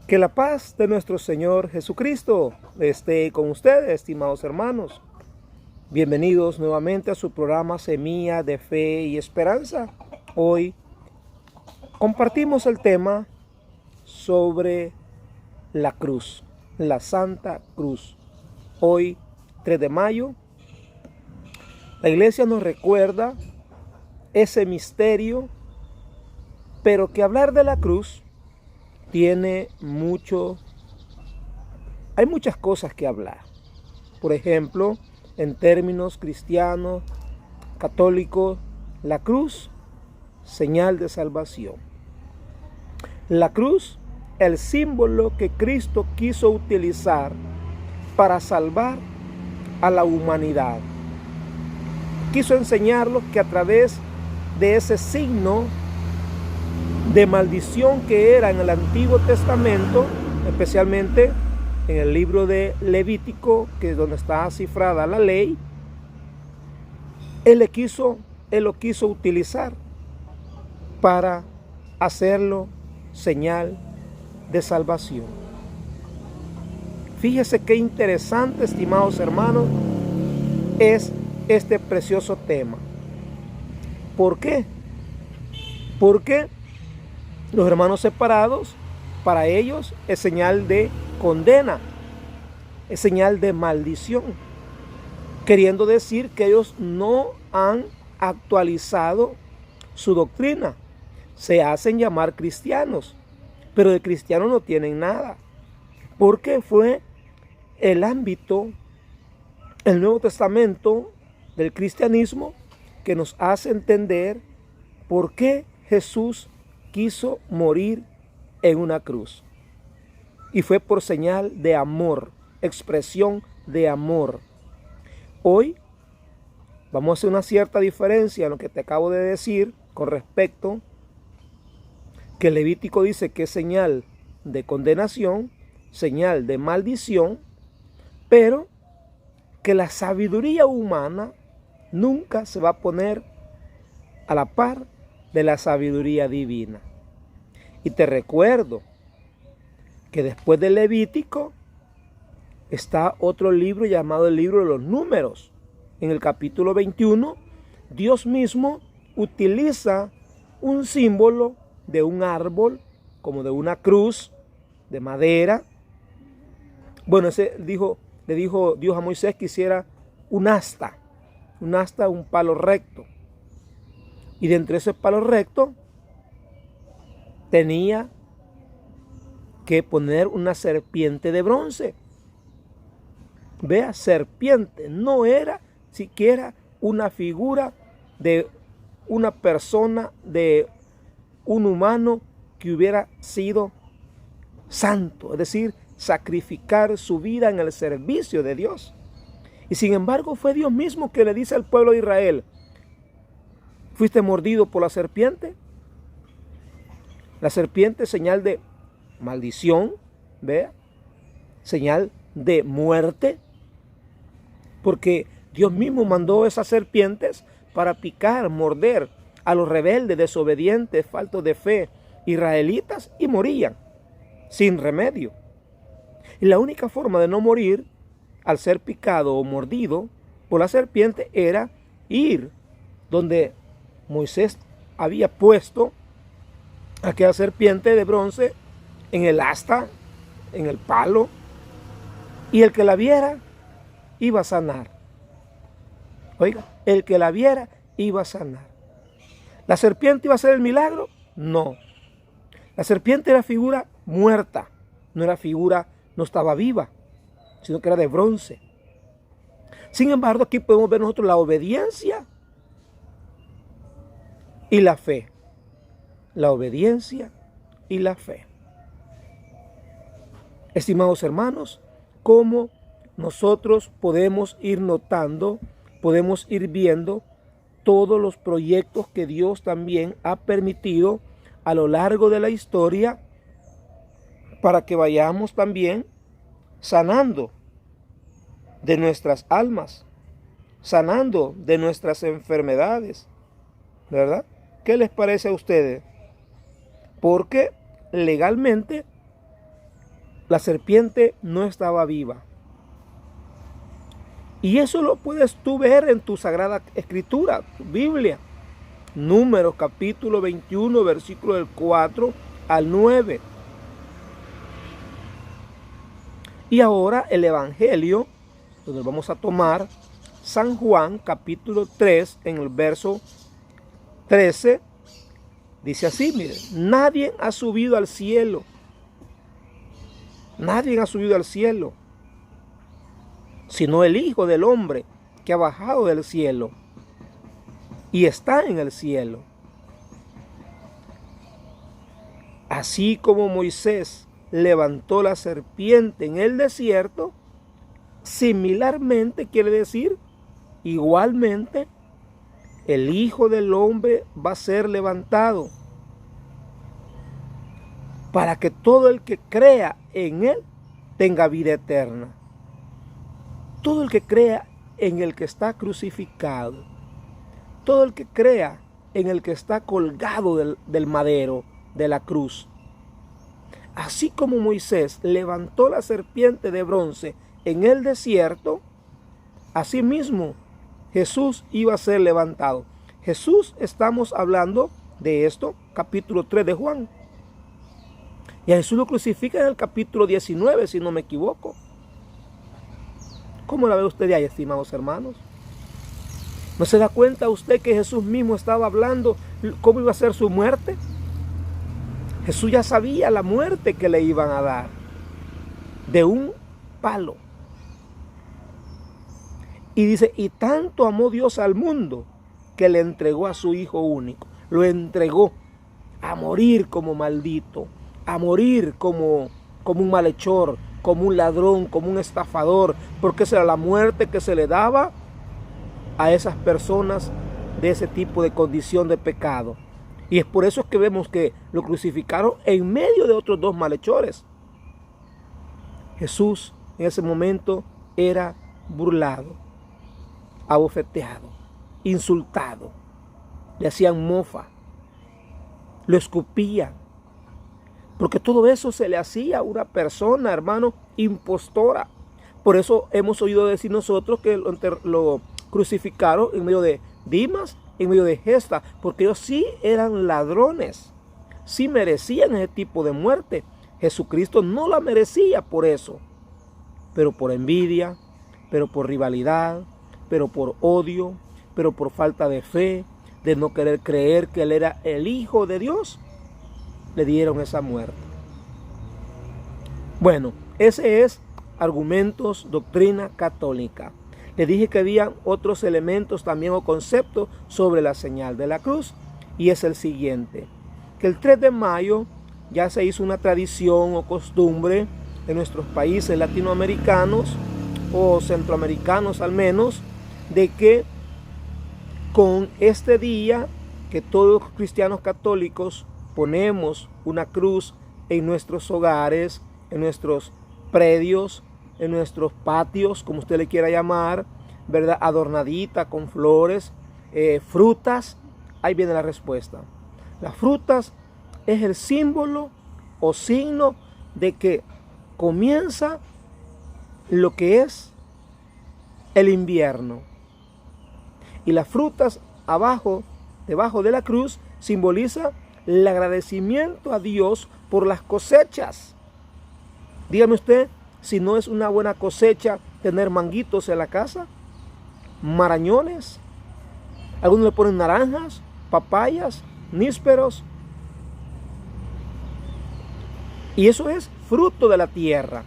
Que la paz de nuestro Señor Jesucristo esté con ustedes, estimados hermanos. Bienvenidos nuevamente a su programa Semilla de Fe y Esperanza. Hoy compartimos el tema sobre la cruz, la Santa Cruz. Hoy, 3 de mayo, la iglesia nos recuerda ese misterio, pero que hablar de la cruz hay muchas cosas que hablar. Por ejemplo, en términos cristianos, católicos, la cruz, señal de salvación. La cruz, el símbolo que Cristo quiso utilizar para salvar a la humanidad. Quiso enseñarlos que a través de ese signo de maldición que era en el Antiguo Testamento, especialmente en el libro de Levítico, que es donde está cifrada la ley, Él lo quiso utilizar para hacerlo señal de salvación. Fíjese qué interesante, estimados hermanos, es este precioso tema. ¿Por qué? Porque los hermanos separados, para ellos es señal de condena, es señal de maldición, queriendo decir que ellos no han actualizado su doctrina. Se hacen llamar cristianos, pero de cristianos no tienen nada, porque fue el ámbito, el Nuevo Testamento del cristianismo, que nos hace entender por qué Jesús quiso morir en una cruz. Y fue por señal de amor, expresión de amor. Hoy vamos a hacer una cierta diferencia en lo que te acabo de decir con respecto que el Levítico dice que es señal de condenación, señal de maldición, pero que la sabiduría humana nunca se va a poner a la par de la sabiduría divina. Y te recuerdo que después del Levítico está otro libro llamado el libro de los Números. En el capítulo 21, Dios mismo utiliza un símbolo de un árbol, como de una cruz de madera. Bueno, le dijo Dios a Moisés que hiciera un asta, un palo recto. Y de entre ese palo recto tenía que poner una serpiente de bronce. Vea, serpiente, no era siquiera una figura de una persona, de un humano que hubiera sido santo, es decir, sacrificar su vida en el servicio de Dios. Y sin embargo fue Dios mismo que le dice al pueblo de Israel: ¿fuiste mordido por la serpiente? La serpiente, señal de maldición, vea, señal de muerte, porque Dios mismo mandó esas serpientes para picar, morder a los rebeldes, desobedientes, faltos de fe, israelitas, y morían sin remedio. Y la única forma de no morir al ser picado o mordido por la serpiente era ir donde Moisés había puesto aquella serpiente de bronce en el asta, en el palo, y el que la viera iba a sanar. Oiga, el que la viera iba a sanar. ¿La serpiente iba a hacer el milagro? No. La serpiente era figura muerta, no estaba viva, sino que era de bronce. Sin embargo, aquí podemos ver nosotros la obediencia y la fe. La obediencia y la fe. Estimados hermanos, cómo nosotros podemos ir notando, podemos ir viendo todos los proyectos que Dios también ha permitido a lo largo de la historia para que vayamos también sanando de nuestras almas, sanando de nuestras enfermedades, ¿verdad? ¿Qué les parece a ustedes? Porque legalmente La serpiente no estaba viva. Y eso lo puedes tú ver en tu Sagrada Escritura, tu Biblia. Números capítulo 21, versículo del 4 al 9. Y ahora el Evangelio, donde vamos a tomar San Juan capítulo 3, en el verso 13, dice así, miren, nadie ha subido al cielo. Nadie ha subido al cielo, sino el Hijo del Hombre que ha bajado del cielo y está en el cielo. Así como Moisés levantó la serpiente en el desierto, similarmente quiere decir, igualmente, el Hijo del Hombre va a ser levantado para que todo el que crea en Él tenga vida eterna. Todo el que crea en el que está crucificado, todo el que crea en el que está colgado del madero, de la cruz. Así como Moisés levantó la serpiente de bronce en el desierto, asimismo Jesús iba a ser levantado. Jesús, estamos hablando de esto, capítulo 3 de Juan. Y a Jesús lo crucifican en el capítulo 19, si no me equivoco. ¿Cómo la ve usted de ahí, estimados hermanos? ¿No se da cuenta usted que Jesús mismo estaba hablando cómo iba a ser su muerte? Jesús ya sabía la muerte que le iban a dar. De un palo. Y dice, y tanto amó Dios al mundo que le entregó a su Hijo único. Lo entregó a morir como maldito, a morir como un malhechor, como un ladrón, como un estafador, porque esa era la muerte que se le daba a esas personas de ese tipo de condición de pecado. Y es por eso que vemos que lo crucificaron en medio de otros dos malhechores. Jesús en ese momento era burlado, abofeteado, insultado, le hacían mofa, lo escupían, porque todo eso se le hacía a una persona, hermano, impostora. Por eso hemos oído decir nosotros que lo crucificaron en medio de Dimas, en medio de Gesta, porque ellos sí eran ladrones, sí merecían ese tipo de muerte. Jesucristo no la merecía por eso, pero por envidia, pero por rivalidad, pero por odio, pero por falta de fe, de no querer creer que Él era el Hijo de Dios, le dieron esa muerte. Bueno, ese es argumentos, doctrina católica. Le dije que había otros elementos también o conceptos sobre la señal de la cruz, y es el siguiente, que el 3 de mayo ya se hizo una tradición o costumbre en nuestros países latinoamericanos o centroamericanos al menos, de que con este día que todos los cristianos católicos ponemos una cruz en nuestros hogares, en nuestros predios, en nuestros patios, como usted le quiera llamar, ¿verdad? Adornadita con flores, frutas. Ahí viene la respuesta. Las frutas es el símbolo o signo de que comienza lo que es el invierno. Y las frutas debajo de la cruz, simboliza el agradecimiento a Dios por las cosechas. Dígame usted, si no es una buena cosecha tener manguitos en la casa, marañones, algunos le ponen naranjas, papayas, nísperos. Y eso es fruto de la tierra,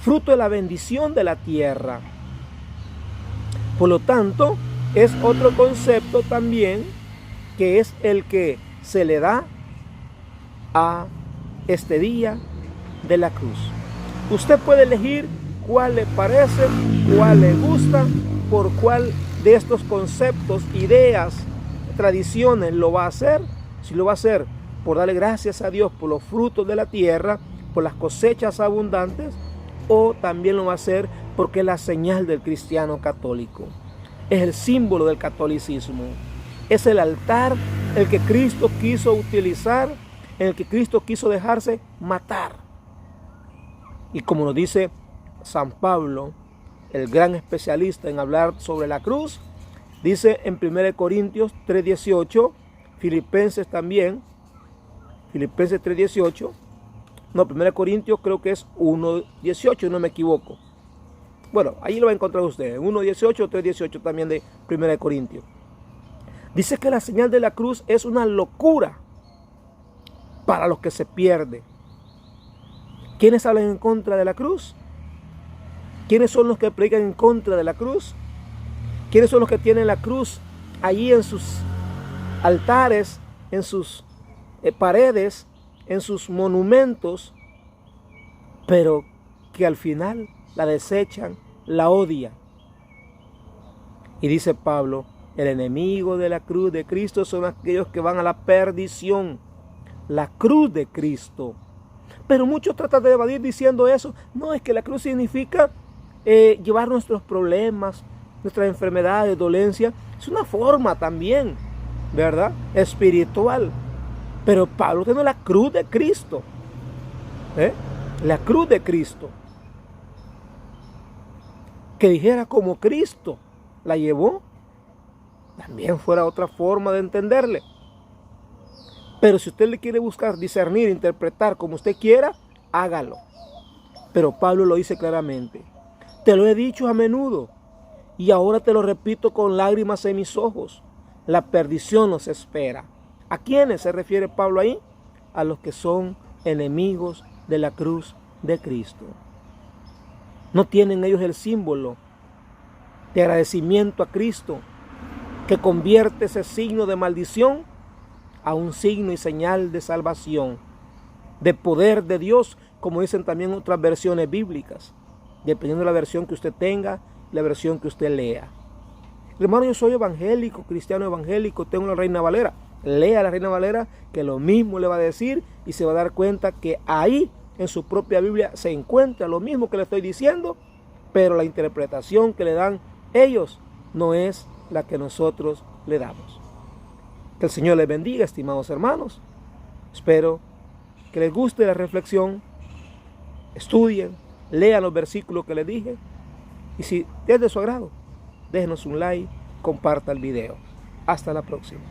fruto de la bendición de la tierra. Por lo tanto, es otro concepto también que es el que se le da a este día de la cruz. Usted puede elegir cuál le parece, cuál le gusta, por cuál de estos conceptos, ideas, tradiciones lo va a hacer. Si lo va a hacer por darle gracias a Dios por los frutos de la tierra, por las cosechas abundantes, o también lo va a hacer porque es la señal del cristiano católico. Es el símbolo del catolicismo. Es el altar el que Cristo quiso utilizar en el que Cristo quiso dejarse matar. Y como nos dice San Pablo, el gran especialista en hablar sobre la cruz, dice en 1 Corintios 3:18, Filipenses también, Filipenses 3:18, no, 1 Corintios creo que es 1:18, no me equivoco. Bueno, ahí lo va a encontrar usted, 1:18 o 3:18 también de 1 Corintios. Dice que la señal de la cruz es una locura para los que se pierden. ¿Quiénes hablan en contra de la cruz? ¿Quiénes son los que predican en contra de la cruz? ¿Quiénes son los que tienen la cruz allí en sus altares, en sus paredes, en sus monumentos, pero que al final la desechan, la odian? Y dice Pablo, el enemigo de la cruz de Cristo son aquellos que van a la perdición. La cruz de Cristo. Pero muchos tratan de evadir diciendo eso. No, es que la cruz significa llevar nuestros problemas, nuestras enfermedades, dolencias. Es una forma también, ¿verdad? Espiritual. Pero Pablo tiene la cruz de Cristo. La cruz de Cristo. Que dijera como Cristo la llevó. También fuera otra forma de entenderle. Pero si usted le quiere buscar, discernir, interpretar como usted quiera, hágalo. Pero Pablo lo dice claramente. Te lo he dicho a menudo y ahora te lo repito con lágrimas en mis ojos. La perdición nos espera. ¿A quiénes se refiere Pablo ahí? A los que son enemigos de la cruz de Cristo. No tienen ellos el símbolo de agradecimiento a Cristo que convierte ese signo de maldición a un signo y señal de salvación, de poder de Dios, como dicen también otras versiones bíblicas, dependiendo de la versión que usted tenga, la versión que usted lea. Hermano, yo soy evangélico, cristiano evangélico, tengo la Reina Valera. Lea la Reina Valera, que lo mismo le va a decir y se va a dar cuenta que ahí en su propia Biblia se encuentra lo mismo que le estoy diciendo, pero la interpretación que le dan ellos no es la que nosotros le damos. Que el Señor les bendiga, estimados hermanos. Espero que les guste la reflexión. Estudien, lean los versículos que les dije. Y si es de su agrado, déjenos un like, comparta el video. Hasta la próxima.